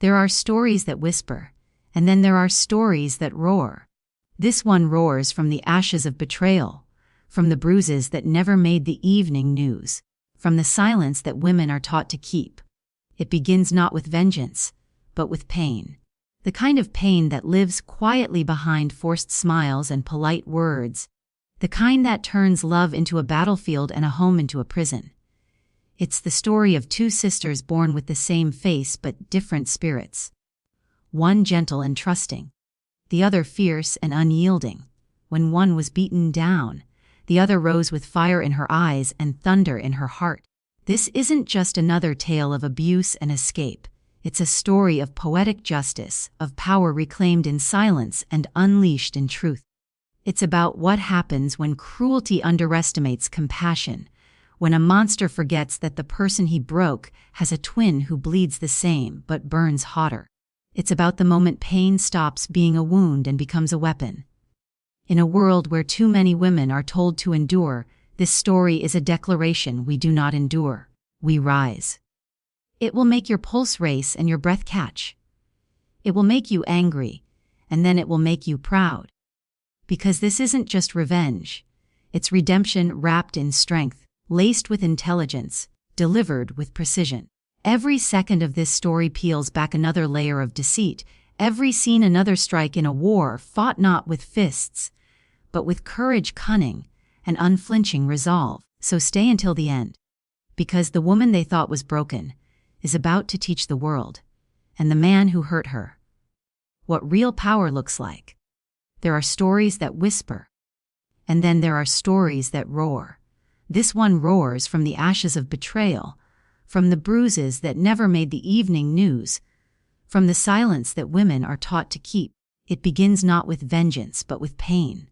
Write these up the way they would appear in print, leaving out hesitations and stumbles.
There are stories that whisper, and then there are stories that roar. This one roars from the ashes of betrayal, from the bruises that never made the evening news, from the silence that women are taught to keep. It begins not with vengeance, but with pain. The kind of pain that lives quietly behind forced smiles and polite words. The kind that turns love into a battlefield and a home into a prison. It's the story of two sisters born with the same face but different spirits. One gentle and trusting, the other fierce and unyielding. When one was beaten down, the other rose with fire in her eyes and thunder in her heart. This isn't just another tale of abuse and escape. It's a story of poetic justice, of power reclaimed in silence and unleashed in truth. It's about what happens when cruelty underestimates compassion, when a monster forgets that the person he broke has a twin who bleeds the same but burns hotter. It's about the moment pain stops being a wound and becomes a weapon. In a world where too many women are told to endure, this story is a declaration: we do not endure, we rise. It will make your pulse race and your breath catch. It will make you angry, and then it will make you proud. Because this isn't just revenge, it's redemption wrapped in strength, laced with intelligence, delivered with precision. Every second of this story peels back another layer of deceit, every scene another strike in a war fought not with fists, but with courage, cunning, and unflinching resolve. So stay until the end. Because the woman they thought was broken is about to teach the world, and the man who hurt her, what real power looks like. There are stories that whisper, and then there are stories that roar. This one roars from the ashes of betrayal, from the bruises that never made the evening news, from the silence that women are taught to keep. It begins not with vengeance but with pain.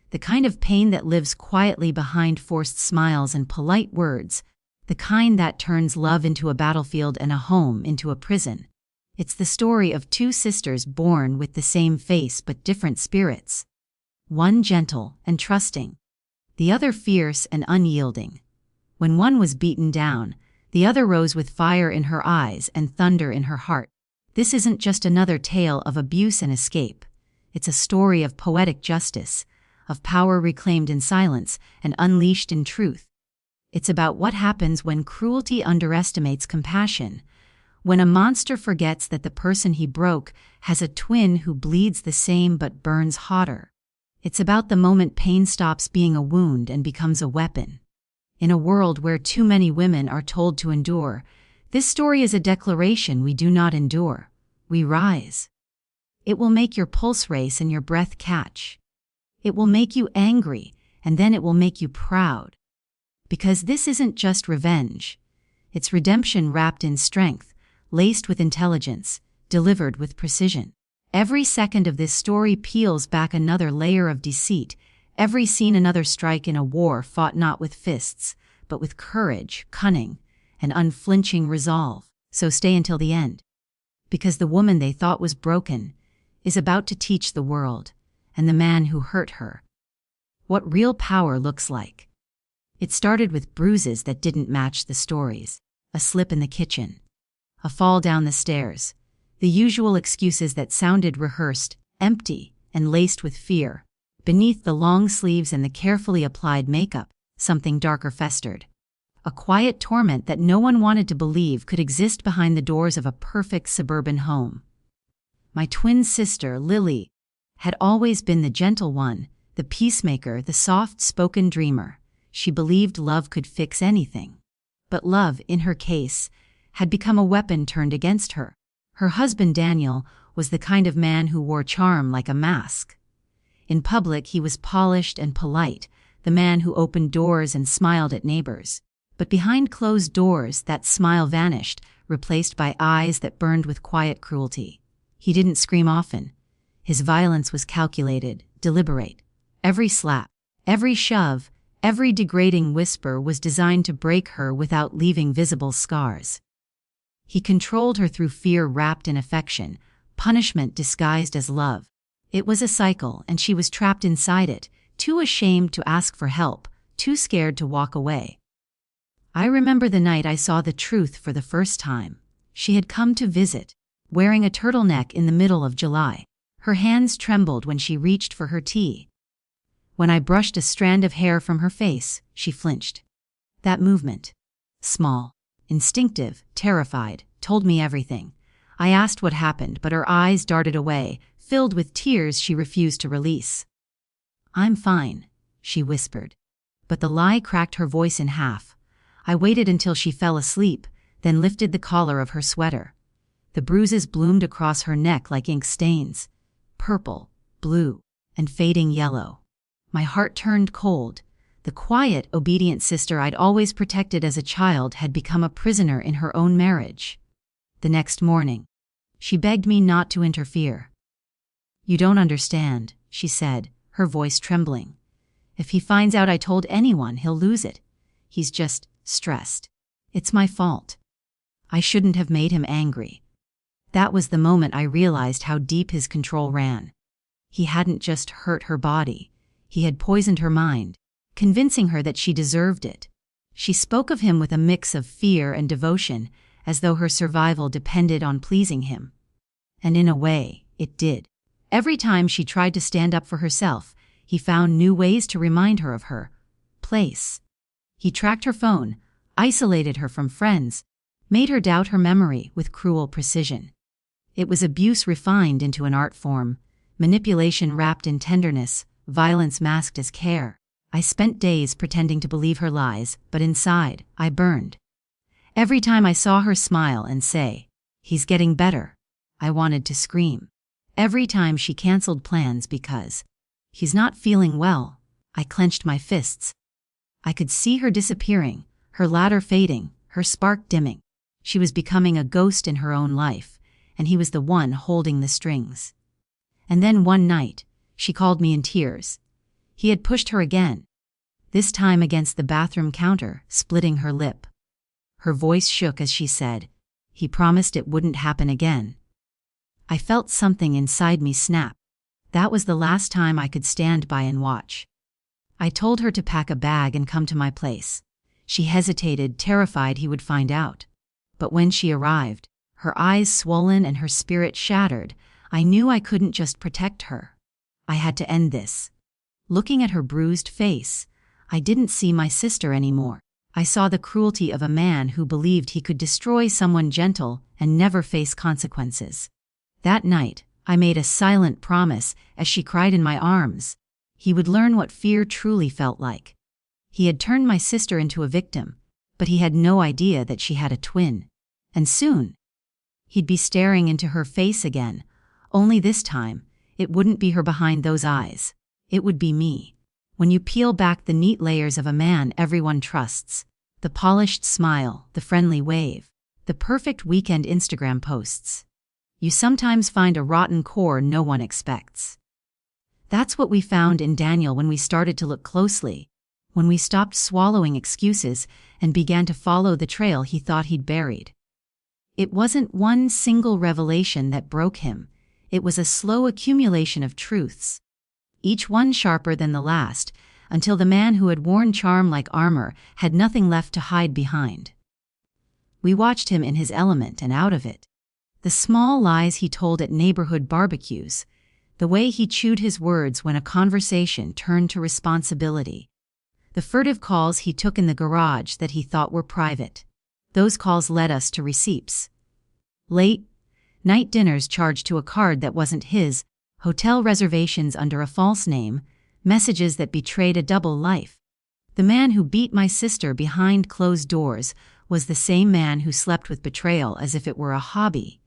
The kind of pain that lives quietly behind forced smiles and polite words, the kind that turns love into a battlefield and a home into a prison. It's the story of two sisters born with the same face but different spirits. One gentle and trusting, the other fierce and unyielding. When one was beaten down, the other rose with fire in her eyes and thunder in her heart. This isn't just another tale of abuse and escape. It's a story of poetic justice, of power reclaimed in silence and unleashed in truth. It's about what happens when cruelty underestimates compassion, when a monster forgets that the person he broke has a twin who bleeds the same but burns hotter. It's about the moment pain stops being a wound and becomes a weapon. In a world where too many women are told to endure, this story is a declaration: we do not endure, we rise. It will make your pulse race and your breath catch. It will make you angry, and then it will make you proud. Because this isn't just revenge, it's redemption wrapped in strength, laced with intelligence, delivered with precision. Every second of this story peels back another layer of deceit, every scene another strike in a war fought not with fists, but with courage, cunning, and unflinching resolve. So stay until the end. Because the woman they thought was broken is about to teach the world, and the man who hurt her, what real power looks like. It started with bruises that didn't match the stories, a slip in the kitchen, a fall down the stairs, the usual excuses that sounded rehearsed, empty, and laced with fear. Beneath the long sleeves and the carefully applied makeup, something darker festered. A quiet torment that no one wanted to believe could exist behind the doors of a perfect suburban home. My twin sister, Lily, had always been the gentle one, the peacemaker, the soft-spoken dreamer. She believed love could fix anything. But love, in her case, had become a weapon turned against her. Her husband, Daniel, was the kind of man who wore charm like a mask. In public, he was polished and polite, the man who opened doors and smiled at neighbors. But behind closed doors, that smile vanished, replaced by eyes that burned with quiet cruelty. He didn't scream often. His violence was calculated, deliberate. Every slap, every shove, every degrading whisper was designed to break her without leaving visible scars. He controlled her through fear wrapped in affection, punishment disguised as love. It was a cycle, and she was trapped inside it, too ashamed to ask for help, too scared to walk away. I remember the night I saw the truth for the first time. She had come to visit. wearing a turtleneck in the middle of July. Her hands trembled when she reached for her tea. When I brushed a strand of hair from her face, she flinched. That movement, small, instinctive, terrified, told me everything. I asked what happened, but her eyes darted away, filled with tears she refused to release. "I'm fine," she whispered. But the lie cracked her voice in half. I waited until she fell asleep, then lifted the collar of her sweater. The bruises bloomed across her neck like ink stains, purple, blue, and fading yellow. My heart turned cold. The quiet, obedient sister I'd always protected as a child had become a prisoner in her own marriage. The next morning, she begged me not to interfere. "You don't understand," she said, her voice trembling. "If he finds out I told anyone, he'll lose it. He's just stressed. It's my fault. I shouldn't have made him angry." That was the moment I realized how deep his control ran. He hadn't just hurt her body. He had poisoned her mind, convincing her that she deserved it. She spoke of him with a mix of fear and devotion, as though her survival depended on pleasing him. And in a way, it did. Every time she tried to stand up for herself, he found new ways to remind her of her place. He tracked her phone, isolated her from friends, made her doubt her memory with cruel precision. It was abuse refined into an art form, manipulation wrapped in tenderness, violence masked as care. I spent days pretending to believe her lies, but inside, I burned. Every time I saw her smile and say, "He's getting better," I wanted to scream. Every time she canceled plans because "he's not feeling well," I clenched my fists. I could see her disappearing, her ladder fading, her spark dimming. She was becoming a ghost in her own life, and he was the one holding the strings. And then one night, she called me in tears. He had pushed her again, this time against the bathroom counter, splitting her lip. Her voice shook as she said, "He promised it wouldn't happen again." I felt something inside me snap. That was the last time I could stand by and watch. I told her to pack a bag and come to my place. She hesitated, terrified he would find out. But when she arrived, her eyes swollen and her spirit shattered, I knew I couldn't just protect her. I had to end this. Looking at her bruised face, I didn't see my sister anymore. I saw the cruelty of a man who believed he could destroy someone gentle and never face consequences. That night, I made a silent promise as she cried in my arms. He would learn what fear truly felt like. He had turned my sister into a victim, but he had no idea that she had a twin. And soon, he'd be staring into her face again, only this time, it wouldn't be her behind those eyes. It would be me. When you peel back the neat layers of a man everyone trusts, the polished smile, the friendly wave, the perfect weekend Instagram posts, you sometimes find a rotten core no one expects. That's what we found in Daniel when we started to look closely, when we stopped swallowing excuses and began to follow the trail he thought he'd buried. It wasn't one single revelation that broke him, it was a slow accumulation of truths, each one sharper than the last, until the man who had worn charm like armor had nothing left to hide behind. We watched him in his element and out of it. The small lies he told at neighborhood barbecues, the way he chewed his words when a conversation turned to responsibility, the furtive calls he took in the garage that he thought were private. Those calls led us to receipts. Late night dinners charged to a card that wasn't his, hotel reservations under a false name, messages that betrayed a double life. The man who beat my sister behind closed doors was the same man who slept with betrayal as if it were a hobby.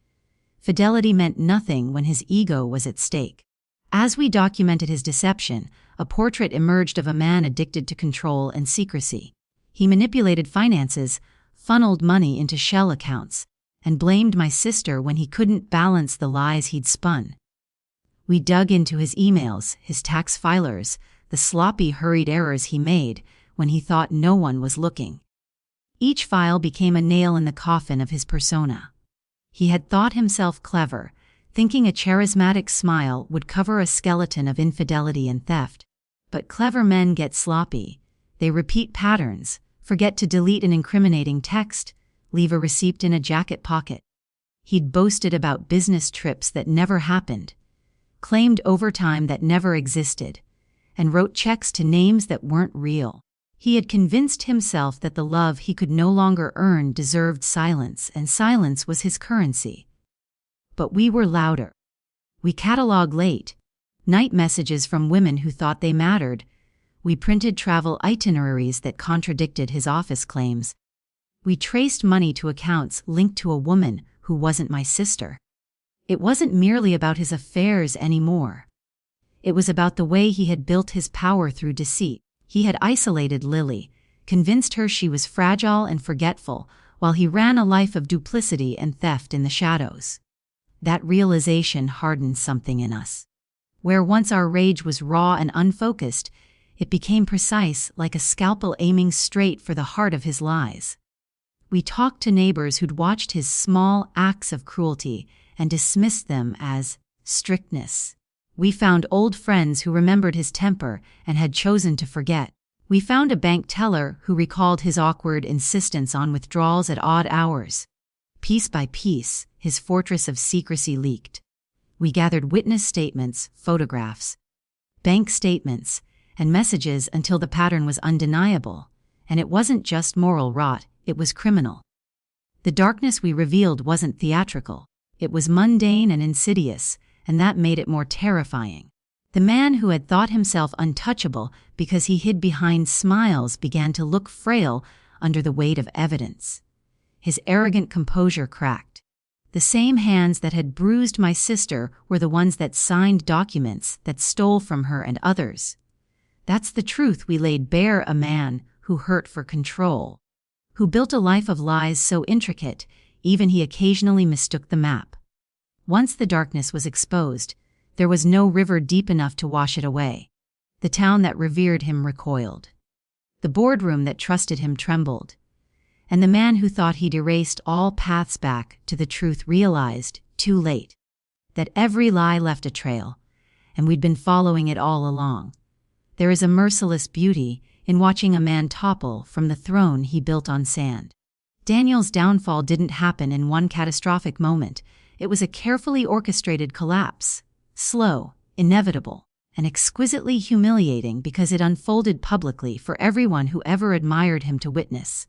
Fidelity meant nothing when his ego was at stake. As we documented his deception, a portrait emerged of a man addicted to control and secrecy. He manipulated finances, funneled money into shell accounts, and blamed my sister when he couldn't balance the lies he'd spun. We dug into his emails, his tax filers, the sloppy, hurried errors he made when he thought no one was looking. Each file became a nail in the coffin of his persona. He had thought himself clever, thinking a charismatic smile would cover a skeleton of infidelity and theft. But clever men get sloppy. They repeat patterns, forget to delete an incriminating text, leave a receipt in a jacket pocket. He'd boasted about business trips that never happened, claimed overtime that never existed, and wrote checks to names that weren't real. He had convinced himself that the love he could no longer earn deserved silence, and silence was his currency. But we were louder. We cataloged late night messages from women who thought they mattered. We printed travel itineraries that contradicted his office claims. We traced money to accounts linked to a woman who wasn't my sister. It wasn't merely about his affairs anymore. It was about the way he had built his power through deceit. He had isolated Lily, convinced her she was fragile and forgetful, while he ran a life of duplicity and theft in the shadows. That realization hardened something in us. Where once our rage was raw and unfocused, it became precise, like a scalpel aiming straight for the heart of his lies. We talked to neighbors who'd watched his small acts of cruelty and dismissed them as strictness. We found old friends who remembered his temper and had chosen to forget. We found a bank teller who recalled his awkward insistence on withdrawals at odd hours. Piece by piece, his fortress of secrecy leaked. We gathered witness statements, photographs, bank statements, and messages until the pattern was undeniable. And it wasn't just moral rot, it was criminal. The darkness we revealed wasn't theatrical. It was mundane and insidious, and that made it more terrifying. The man who had thought himself untouchable because he hid behind smiles began to look frail under the weight of evidence. His arrogant composure cracked. The same hands that had bruised my sister were the ones that signed documents that stole from her and others. That's the truth we laid bare. A man who hurt for control, who built a life of lies so intricate, even he occasionally mistook the map. Once the darkness was exposed, there was no river deep enough to wash it away. The town that revered him recoiled. The boardroom that trusted him trembled. And the man who thought he'd erased all paths back to the truth realized, too late, that every lie left a trail, and we'd been following it all along. There is a merciless beauty in watching a man topple from the throne he built on sand. Daniel's downfall didn't happen in one catastrophic moment. It was a carefully orchestrated collapse, slow, inevitable, and exquisitely humiliating because it unfolded publicly for everyone who ever admired him to witness.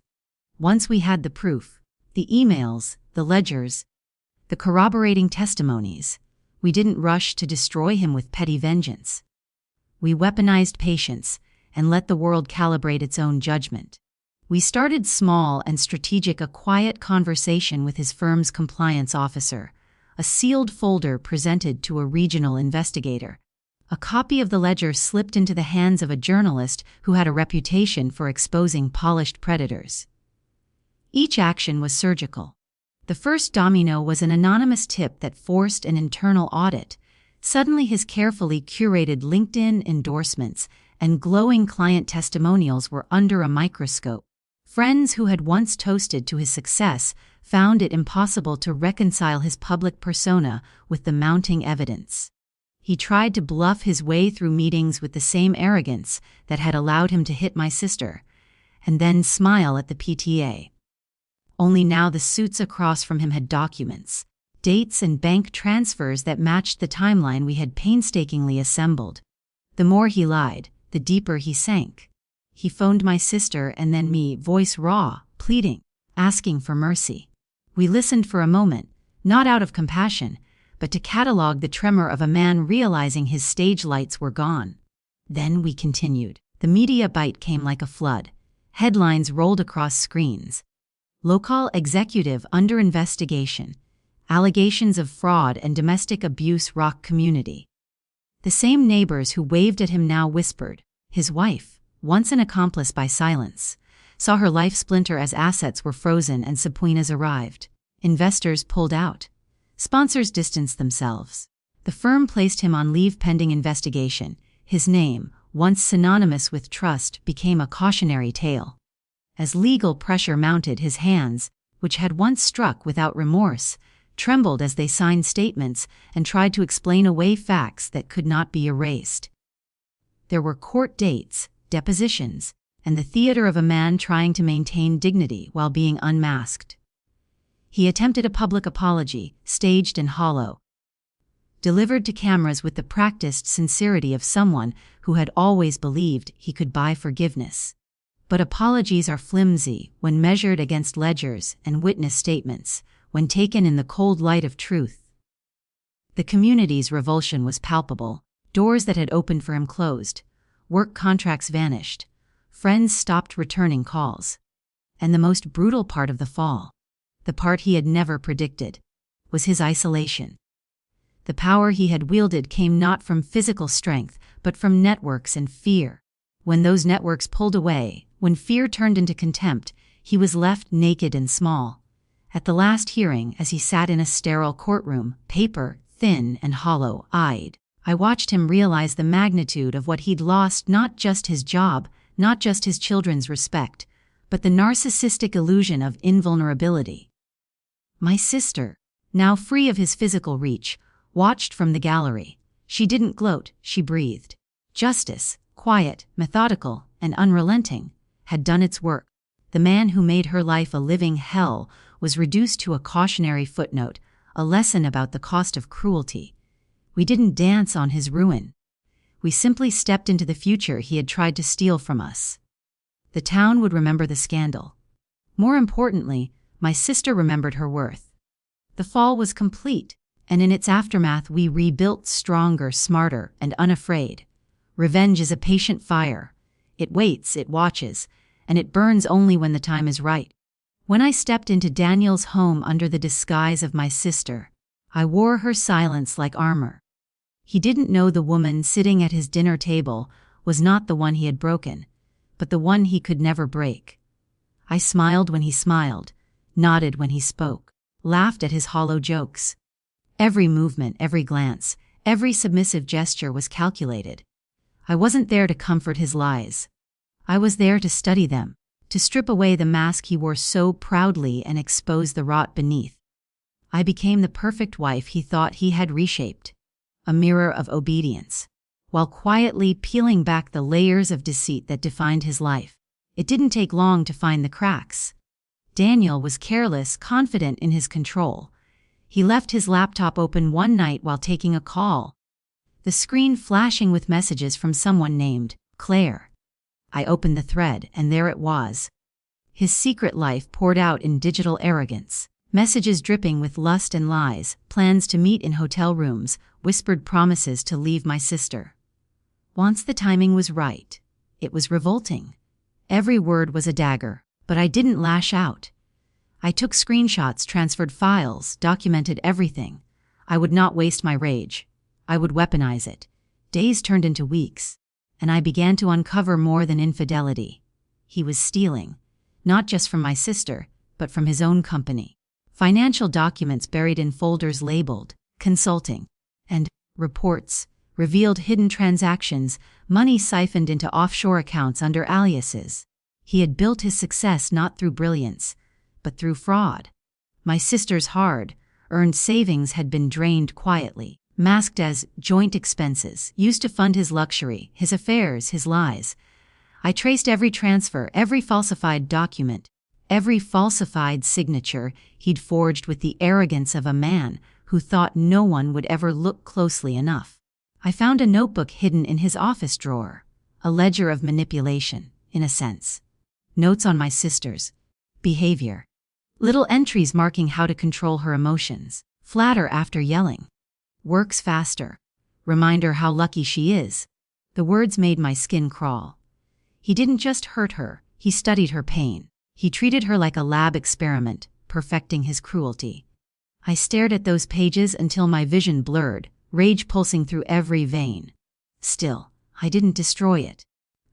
Once we had the proof, the emails, the ledgers, the corroborating testimonies, we didn't rush to destroy him with petty vengeance. We weaponized patience and let the world calibrate its own judgment. We started small and strategic, a quiet conversation with his firm's compliance officer, a sealed folder presented to a regional investigator. A copy of the ledger slipped into the hands of a journalist who had a reputation for exposing polished predators. Each action was surgical. The first domino was an anonymous tip that forced an internal audit. Suddenly his carefully curated LinkedIn endorsements and glowing client testimonials were under a microscope. Friends who had once toasted to his success found it impossible to reconcile his public persona with the mounting evidence. He tried to bluff his way through meetings with the same arrogance that had allowed him to hit my sister, and then smile at the PTA. Only now the suits across from him had documents, dates and bank transfers that matched the timeline we had painstakingly assembled. The more he lied, the deeper he sank. He phoned my sister and then me, voice raw, pleading, asking for mercy. We listened for a moment, not out of compassion, but to catalog the tremor of a man realizing his stage lights were gone. Then we continued. The media bite came like a flood. Headlines rolled across screens. Local executive under investigation. Allegations of fraud and domestic abuse rock community. The same neighbors who waved at him now whispered. His wife, once an accomplice by silence, saw her life splinter as assets were frozen and subpoenas arrived. Investors pulled out. Sponsors distanced themselves. The firm placed him on leave pending investigation. His name, once synonymous with trust, became a cautionary tale. As legal pressure mounted, his hands, which had once struck without remorse, trembled as they signed statements and tried to explain away facts that could not be erased. There were court dates, depositions, and the theater of a man trying to maintain dignity while being unmasked. He attempted a public apology, staged and hollow, delivered to cameras with the practiced sincerity of someone who had always believed he could buy forgiveness. But apologies are flimsy when measured against ledgers and witness statements, when taken in the cold light of truth. The community's revulsion was palpable. Doors that had opened for him closed. Work contracts vanished. Friends stopped returning calls. And the most brutal part of the fall, the part he had never predicted, was his isolation. The power he had wielded came not from physical strength, but from networks and fear. When those networks pulled away, when fear turned into contempt, he was left naked and small. At the last hearing, as he sat in a sterile courtroom, paper, thin and hollow-eyed, I watched him realize the magnitude of what he'd lost, not just his job, not just his children's respect, but the narcissistic illusion of invulnerability. My sister, now free of his physical reach, watched from the gallery. She didn't gloat, she breathed. Justice, quiet, methodical, and unrelenting, had done its work. The man who made her life a living hell was reduced to a cautionary footnote, a lesson about the cost of cruelty. We didn't dance on his ruin. We simply stepped into the future he had tried to steal from us. The town would remember the scandal. More importantly, my sister remembered her worth. The fall was complete, and in its aftermath we rebuilt stronger, smarter, and unafraid. Revenge is a patient fire. It waits, it watches, and it burns only when the time is right. When I stepped into Daniel's home under the disguise of my sister, I wore her silence like armor. He didn't know the woman sitting at his dinner table was not the one he had broken, but the one he could never break. I smiled when he smiled, nodded when he spoke, laughed at his hollow jokes. Every movement, every glance, every submissive gesture was calculated. I wasn't there to comfort his lies. I was there to study them, to strip away the mask he wore so proudly and expose the rot beneath. I became the perfect wife he thought he had reshaped, a mirror of obedience, while quietly peeling back the layers of deceit that defined his life. It didn't take long to find the cracks. Daniel was careless, confident in his control. He left his laptop open one night while taking a call, the screen flashing with messages from someone named Claire. I opened the thread, and there it was. His secret life poured out in digital arrogance. Messages dripping with lust and lies, plans to meet in hotel rooms, whispered promises to leave my sister. Once the timing was right, it was revolting. Every word was a dagger, but I didn't lash out. I took screenshots, transferred files, documented everything. I would not waste my rage. I would weaponize it. Days turned into weeks, and I began to uncover more than infidelity. He was stealing, not just from my sister, but from his own company. Financial documents buried in folders labeled consulting and reports revealed hidden transactions, money siphoned into offshore accounts under aliases. He had built his success not through brilliance, but through fraud. My sister's hard-earned savings had been drained quietly, masked as joint expenses, used to fund his luxury, his affairs, his lies. I traced every transfer, every falsified document, every falsified signature he'd forged with the arrogance of a man who thought no one would ever look closely enough. I found a notebook hidden in his office drawer, a ledger of manipulation, in a sense. Notes on my sister's behavior. Little entries marking how to control her emotions. Flatter after yelling. Works faster. Reminder how lucky she is. The words made my skin crawl. He didn't just hurt her, he studied her pain. He treated her like a lab experiment, perfecting his cruelty. I stared at those pages until my vision blurred, rage pulsing through every vein. Still, I didn't destroy it.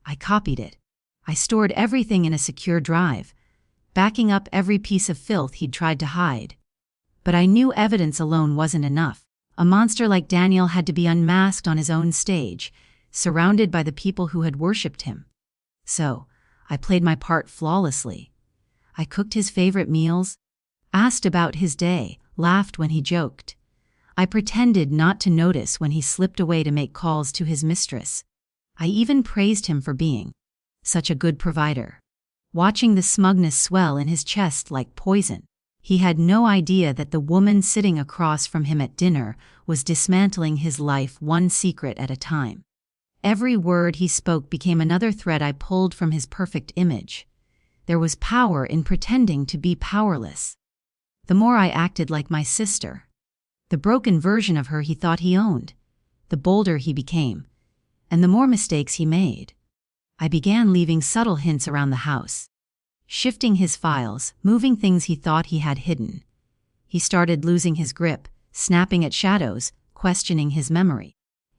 I copied it. I stored everything in a secure drive, backing up every piece of filth he'd tried to hide. But I knew evidence alone wasn't enough. A monster like Daniel had to be unmasked on his own stage, surrounded by the people who had worshipped him. So, I played my part flawlessly. I cooked his favorite meals, asked about his day, laughed when he joked. I pretended not to notice when he slipped away to make calls to his mistress. I even praised him for being such a good provider, watching the smugness swell in his chest like poison. He had no idea that the woman sitting across from him at dinner was dismantling his life one secret at a time. Every word he spoke became another thread I pulled from his perfect image. There was power in pretending to be powerless. The more I acted like my sister, the broken version of her he thought he owned, the bolder he became, and the more mistakes he made. I began leaving subtle hints around the house, shifting his files, moving things he thought he had hidden. He started losing his grip, snapping at shadows, questioning his memory.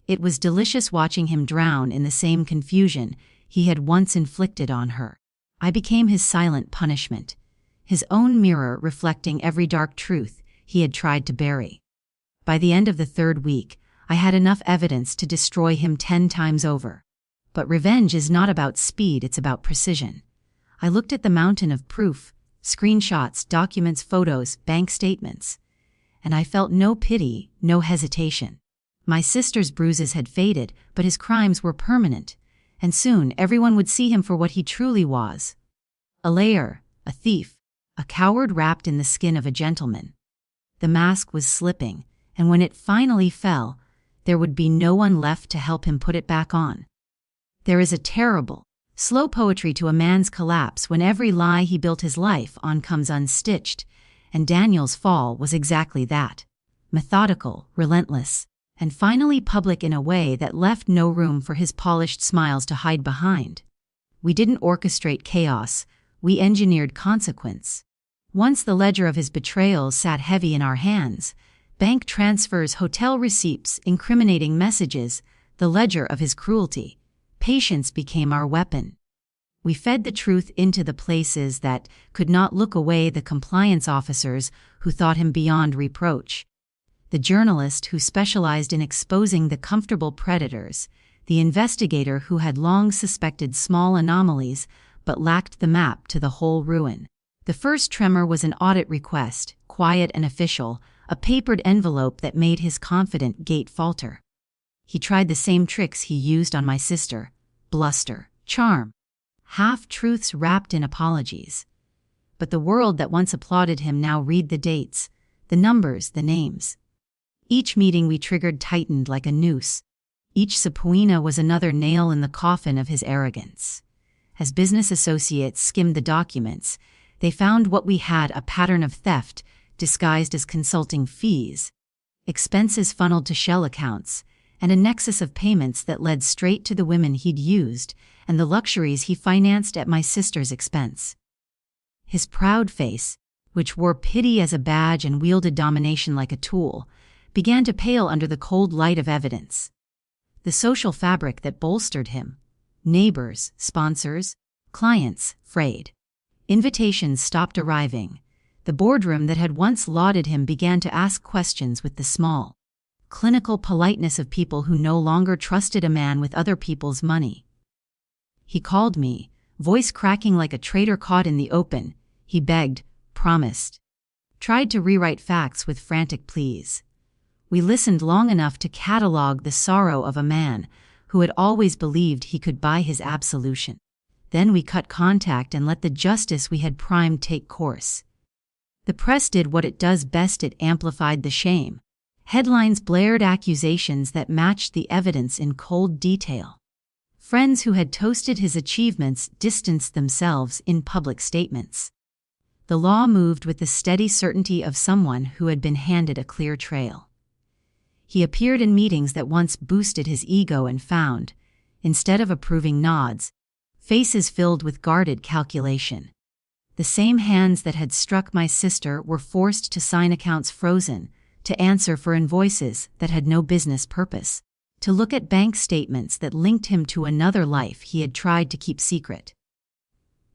It was delicious watching him drown in the same confusion he had once inflicted on her. I became his silent punishment, his own mirror reflecting every dark truth he had tried to bury. By the end of the 3rd week, I had enough evidence to destroy him 10 times over. But revenge is not about speed, it's about precision. I looked at the mountain of proof, screenshots, documents, photos, bank statements, and I felt no pity, no hesitation. My sister's bruises had faded, but his crimes were permanent, and soon everyone would see him for what he truly was. A liar, a thief, a coward wrapped in the skin of a gentleman. The mask was slipping, and when it finally fell, there would be no one left to help him put it back on. There is a terrible, slow poetry to a man's collapse when every lie he built his life on comes unstitched, and Daniel's fall was exactly that. Methodical, relentless, and finally public in a way that left no room for his polished smiles to hide behind. We didn't orchestrate chaos, we engineered consequence. Once the ledger of his betrayals sat heavy in our hands, bank transfers, hotel receipts, incriminating messages, the ledger of his cruelty, patience became our weapon. We fed the truth into the places that could not look away, the compliance officers who thought him beyond reproach, the journalist who specialized in exposing the comfortable predators, the investigator who had long suspected small anomalies but lacked the map to the whole ruin. The first tremor was an audit request, quiet and official, a papered envelope that made his confident gait falter. He tried the same tricks he used on my sister: bluster, charm, half-truths wrapped in apologies. But the world that once applauded him now read the dates, the numbers, the names. Each meeting we triggered tightened like a noose. Each subpoena was another nail in the coffin of his arrogance. As business associates skimmed the documents, they found what we had: a pattern of theft disguised as consulting fees, expenses funneled to shell accounts, and a nexus of payments that led straight to the women he'd used and the luxuries he financed at my sister's expense. His proud face, which wore pity as a badge and wielded domination like a tool, began to pale under the cold light of evidence. The social fabric that bolstered him, neighbors, sponsors, clients, frayed. Invitations stopped arriving. The boardroom that had once lauded him began to ask questions with the small, clinical politeness of people who no longer trusted a man with other people's money. He called me, voice cracking like a traitor caught in the open. He begged, promised, tried to rewrite facts with frantic pleas. We listened long enough to catalog the sorrow of a man who had always believed he could buy his absolution. Then we cut contact and let the justice we had primed take course. The press did what it does best: it amplified the shame. Headlines blared accusations that matched the evidence in cold detail. Friends who had toasted his achievements distanced themselves in public statements. The law moved with the steady certainty of someone who had been handed a clear trail. He appeared in meetings that once boosted his ego and found, instead of approving nods, faces filled with guarded calculation. The same hands that had struck my sister were forced to sign accounts frozen, to answer for invoices that had no business purpose, to look at bank statements that linked him to another life he had tried to keep secret.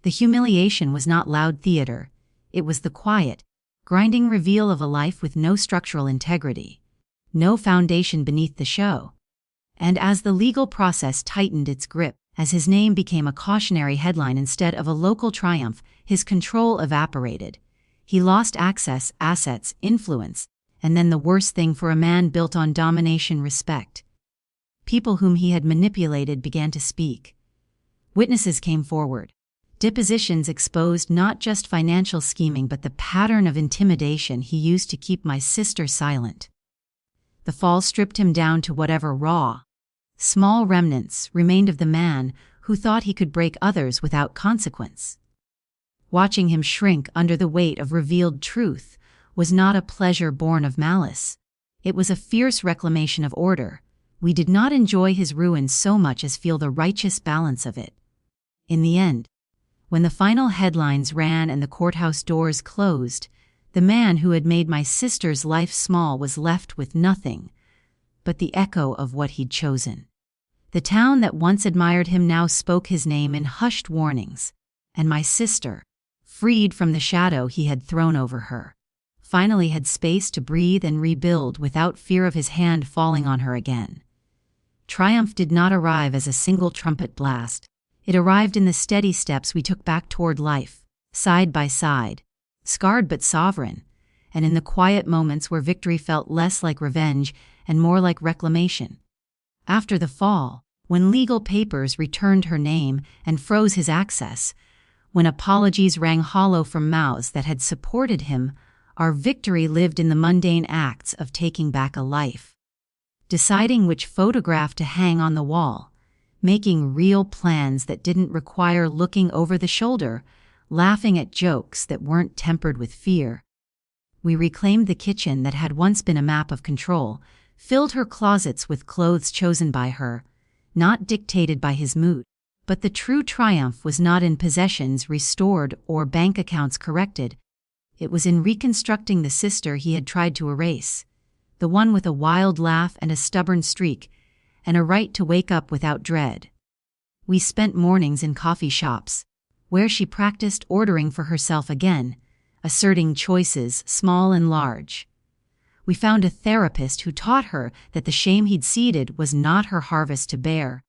The humiliation was not loud theater, it was the quiet, grinding reveal of a life with no structural integrity, no foundation beneath the show. And as the legal process tightened its grip, as his name became a cautionary headline instead of a local triumph, his control evaporated. He lost access, assets, influence, and then the worst thing for a man built on domination: respect. People whom he had manipulated began to speak. Witnesses came forward. Depositions exposed not just financial scheming but the pattern of intimidation he used to keep my sister silent. The fall stripped him down to whatever raw, small remnants remained of the man who thought he could break others without consequence. Watching him shrink under the weight of revealed truth was not a pleasure born of malice. It was a fierce reclamation of order. We did not enjoy his ruin so much as feel the righteous balance of it. In the end, when the final headlines ran and the courthouse doors closed, the man who had made my sister's life small was left with nothing but the echo of what he'd chosen. The town that once admired him now spoke his name in hushed warnings, and my sister, freed from the shadow he had thrown over her, finally had space to breathe and rebuild without fear of his hand falling on her again. Triumph did not arrive as a single trumpet blast. It arrived in the steady steps we took back toward life, side by side, scarred but sovereign, and in the quiet moments where victory felt less like revenge and more like reclamation. After the fall, when legal papers returned her name and froze his access, when apologies rang hollow from mouths that had supported him, our victory lived in the mundane acts of taking back a life. Deciding which photograph to hang on the wall, making real plans that didn't require looking over the shoulder, laughing at jokes that weren't tempered with fear. We reclaimed the kitchen that had once been a map of control, filled her closets with clothes chosen by her, not dictated by his mood. But the true triumph was not in possessions restored or bank accounts corrected. It was in reconstructing the sister he had tried to erase, the one with a wild laugh and a stubborn streak, and a right to wake up without dread. We spent mornings in coffee shops, where she practiced ordering for herself again, asserting choices small and large. We found a therapist who taught her that the shame he'd seeded was not her harvest to bear.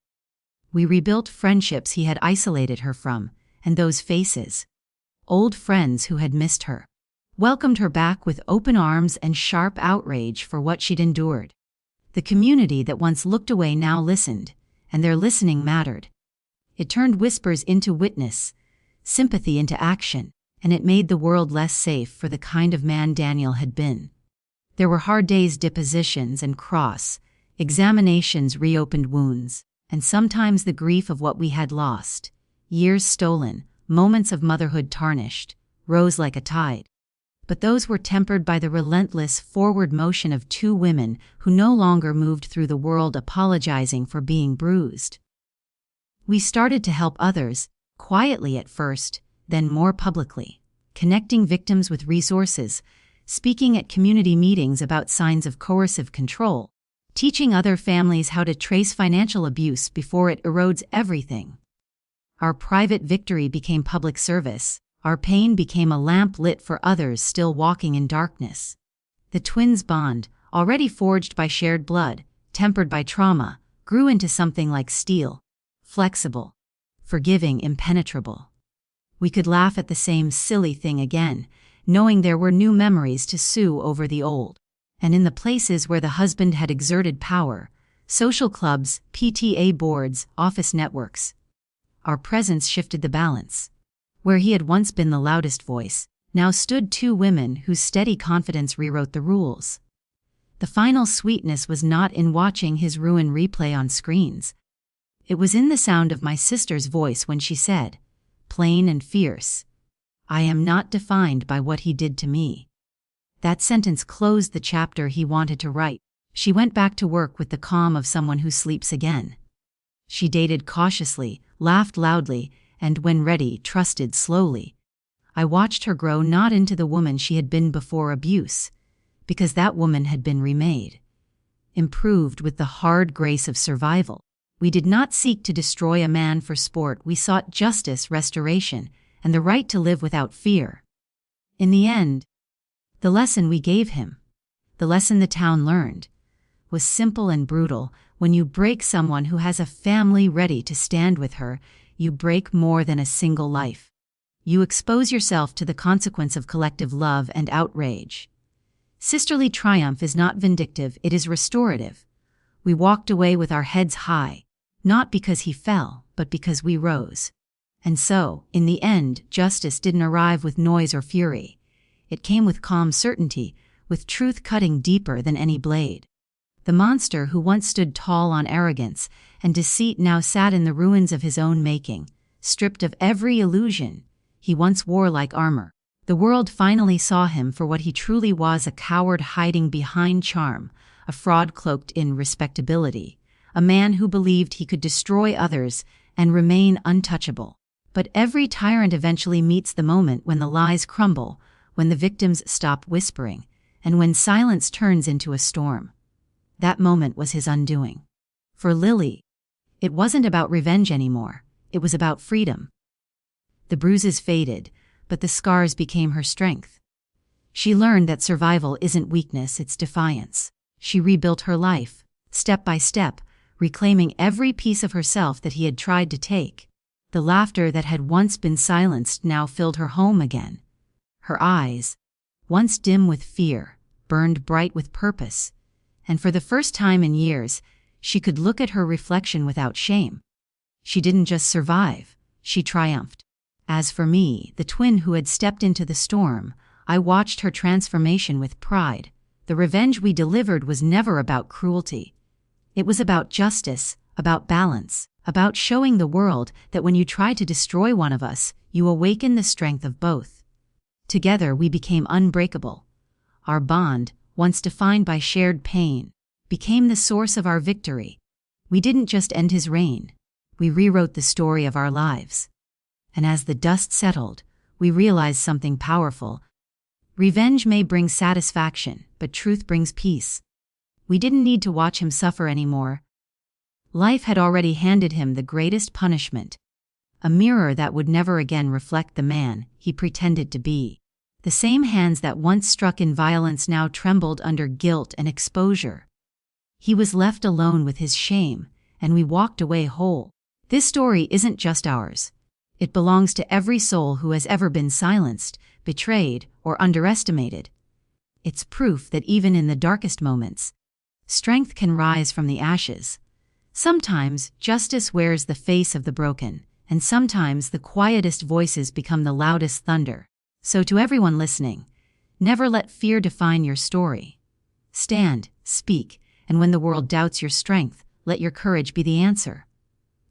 We rebuilt friendships he had isolated her from, and those faces, old friends who had missed her, welcomed her back with open arms and sharp outrage for what she'd endured. The community that once looked away now listened, and their listening mattered. It turned whispers into witness, sympathy into action, and it made the world less safe for the kind of man Daniel had been. There were hard days, depositions and examinations reopened wounds, and sometimes the grief of what we had lost, years stolen, moments of motherhood tarnished, rose like a tide. But those were tempered by the relentless forward motion of two women who no longer moved through the world apologizing for being bruised. We started to help others, quietly at first, then more publicly, connecting victims with resources, speaking at community meetings about signs of coercive control, teaching other families how to trace financial abuse before it erodes everything. Our private victory became public service. Our pain became a lamp lit for others still walking in darkness. The twins' bond, already forged by shared blood, tempered by trauma, grew into something like steel, flexible, forgiving, impenetrable. We could laugh at the same silly thing again, knowing there were new memories to sue over the old. And in the places where the husband had exerted power, social clubs, PTA boards, office networks, our presence shifted the balance. Where he had once been the loudest voice, now stood two women whose steady confidence rewrote the rules. The final sweetness was not in watching his ruin replay on screens. It was in the sound of my sister's voice when she said, plain and fierce, "I am not defined by what he did to me." That sentence closed the chapter he wanted to write. She went back to work with the calm of someone who sleeps again. She dated cautiously, laughed loudly, and when ready, trusted slowly. I watched her grow not into the woman she had been before abuse, because that woman had been remade, improved with the hard grace of survival. We did not seek to destroy a man for sport. We sought justice, restoration, and the right to live without fear. In the end, the lesson we gave him, the lesson the town learned, was simple and brutal. When you break someone who has a family ready to stand with her, you break more than a single life. You expose yourself to the consequence of collective love and outrage. Sisterly triumph is not vindictive, it is restorative. We walked away with our heads high, not because he fell, but because we rose. And so, in the end, justice didn't arrive with noise or fury. It came with calm certainty, with truth cutting deeper than any blade. The monster who once stood tall on arrogance and deceit now sat in the ruins of his own making, stripped of every illusion he once wore like armor. The world finally saw him for what he truly was, a coward hiding behind charm, a fraud cloaked in respectability, a man who believed he could destroy others and remain untouchable. But every tyrant eventually meets the moment when the lies crumble, when the victims stop whispering, and when silence turns into a storm. That moment was his undoing. For Lily, it wasn't about revenge anymore. It was about freedom. The bruises faded, but the scars became her strength. She learned that survival isn't weakness, it's defiance. She rebuilt her life, step by step, reclaiming every piece of herself that he had tried to take. The laughter that had once been silenced now filled her home again. Her eyes, once dim with fear, burned bright with purpose, and for the first time in years, she could look at her reflection without shame. She didn't just survive, she triumphed. As for me, the twin who had stepped into the storm, I watched her transformation with pride. The revenge we delivered was never about cruelty. It was about justice, about balance, about showing the world that when you try to destroy one of us, you awaken the strength of both. Together we became unbreakable. Our bond, once defined by shared pain, became the source of our victory. We didn't just end his reign. We rewrote the story of our lives. And as the dust settled, we realized something powerful. Revenge may bring satisfaction, but truth brings peace. We didn't need to watch him suffer anymore. Life had already handed him the greatest punishment, a mirror that would never again reflect the man he pretended to be. The same hands that once struck in violence now trembled under guilt and exposure. He was left alone with his shame, and we walked away whole. This story isn't just ours. It belongs to every soul who has ever been silenced, betrayed, or underestimated. It's proof that even in the darkest moments, strength can rise from the ashes. Sometimes justice wears the face of the broken, and sometimes the quietest voices become the loudest thunder. So to everyone listening, never let fear define your story. Stand, speak, and when the world doubts your strength, let your courage be the answer.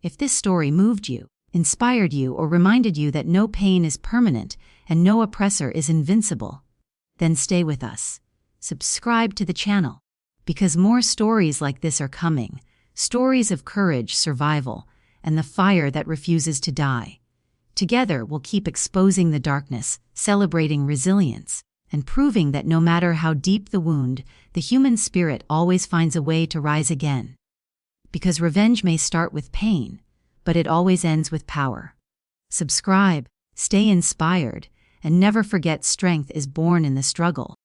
If this story moved you, inspired you, or reminded you that no pain is permanent and no oppressor is invincible, then stay with us. Subscribe to the channel, because more stories like this are coming. Stories of courage, survival, and the fire that refuses to die. Together we'll keep exposing the darkness, celebrating resilience, and proving that no matter how deep the wound, the human spirit always finds a way to rise again. Because revenge may start with pain, but it always ends with power. Subscribe, stay inspired, and never forget strength is born in the struggle.